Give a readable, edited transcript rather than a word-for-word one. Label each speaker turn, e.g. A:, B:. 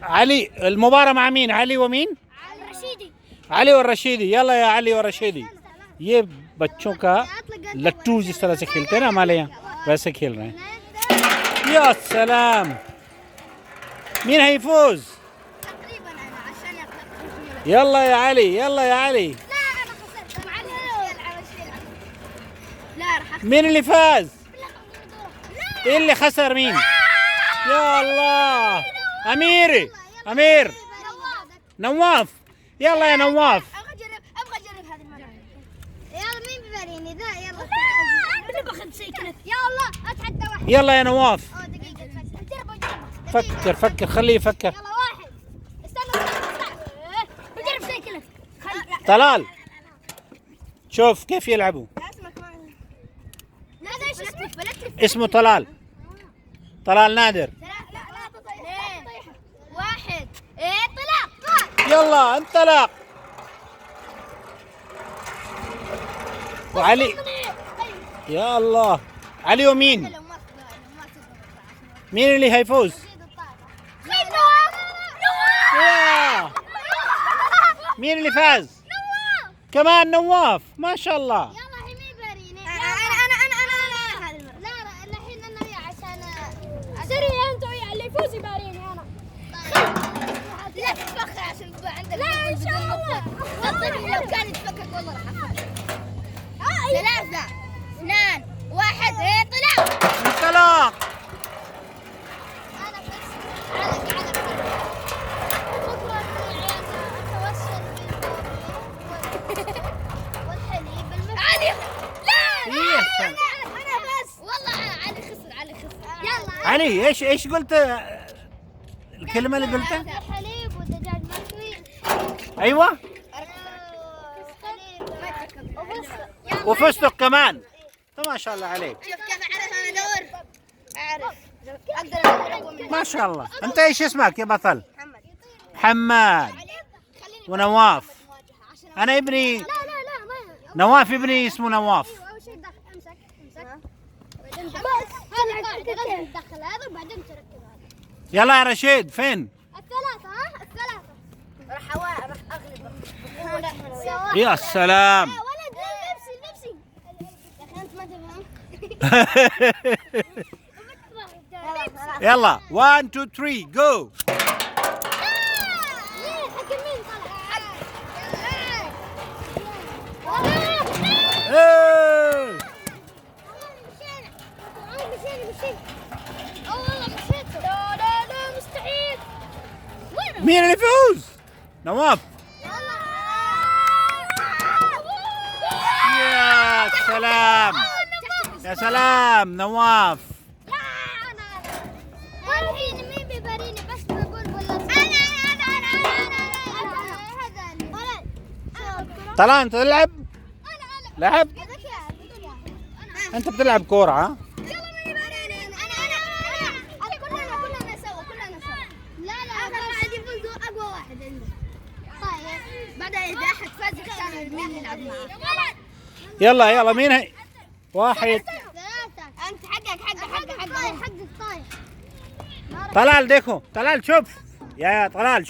A: علي، المباراة مع مين؟ علي ومين؟
B: الرشيدي.
A: علي والرشيدي. يلا يا علي والرشीदी, ये बच्चों का लट्टू जिस तरह से खेलते हैं ना हमारे यहाँ वैसे खेल रहे हैं. या सलाम, مين هيفوز؟
B: تقريبا انا عشان
A: يلا يا علي، يلا يا علي.
B: لا انا خسرت. لا راح
A: مين اللي فاز؟ ايه اللي خسر مين؟ يا الله، امير نواف. يلا يا نواف.
B: ابغى اجرب هذه المره. يلا مين بيباريني ذا؟ يلا انا باخذ شيء كذا. يا الله اتحدى واحد.
A: يلا يا نواف.
B: دقيقه
A: فكر خليه يفكر.
B: يلا واحد. استنى بجرب شيء كذا.
A: طلال شوف كيف يلعبوا.
B: لا ايش اسمه؟
A: اسمه طلال نادر.
B: لا واحد. ايه طلع.
A: يلا انطلق. وعلي، يا الله، علي ومين؟ مين اللي هيفوز؟ يا. مين اللي فاز؟ كمان نواف، ما شاء الله.
B: يلا هي مين باريني؟ انا لا الحين انا وياه عشان سريع انت وياه اللي يفوز يباريني انا. لا تتفخر عشان عندك. لا ان شاء الله. لو كان يتفكر والله راح افوز. 3 2 1 طلع.
A: انطلاق.
B: انا بس علق بكره اتوسل والحليب علي. لا انا بس والله علي خسر. يلا
A: علي ايش قلت؟ الكلمة اللي قلتها؟
B: حليب ودجاج مشوي.
A: ايوه، وفستق كمان. ما شاء الله عليك،
B: شوف كيف اعرف انا دور. اعرف اقدر اقوم من
A: ما شاء الله. انت ايش اسمك يا بطل؟
B: محمد.
A: محمد ونواف. انا ابني
B: لا
A: نواف، ابني اسمه نواف.
B: اول شيء امسك بس هذا تدخل هذا وبعدين تركب هذا.
A: يلا يا رشيد، فين؟
B: الثلاثة راح اغلب.
A: يا سلام.
B: ولد نفسي يا اخي انت ما تفهم.
A: يلا 1 2 3 جو. مين اللي يفوز؟ نواف. يا سلام، يا سلام نواف.
B: والحين مين بيباريني؟ بس بقول ولا
A: طلال انت تلعب؟ لعب؟ انت بتلعب كورة ها؟
B: كلنا سوا. لا بعد يفوز اقوى واحد عنده. طيب بعدين اذا احد فاز يختار مين يلعب معاه.
A: يلا مين هي؟ واحد.
B: انت حقك طايح.
A: طلال ديكو، طلال شوف يا طلال شوف.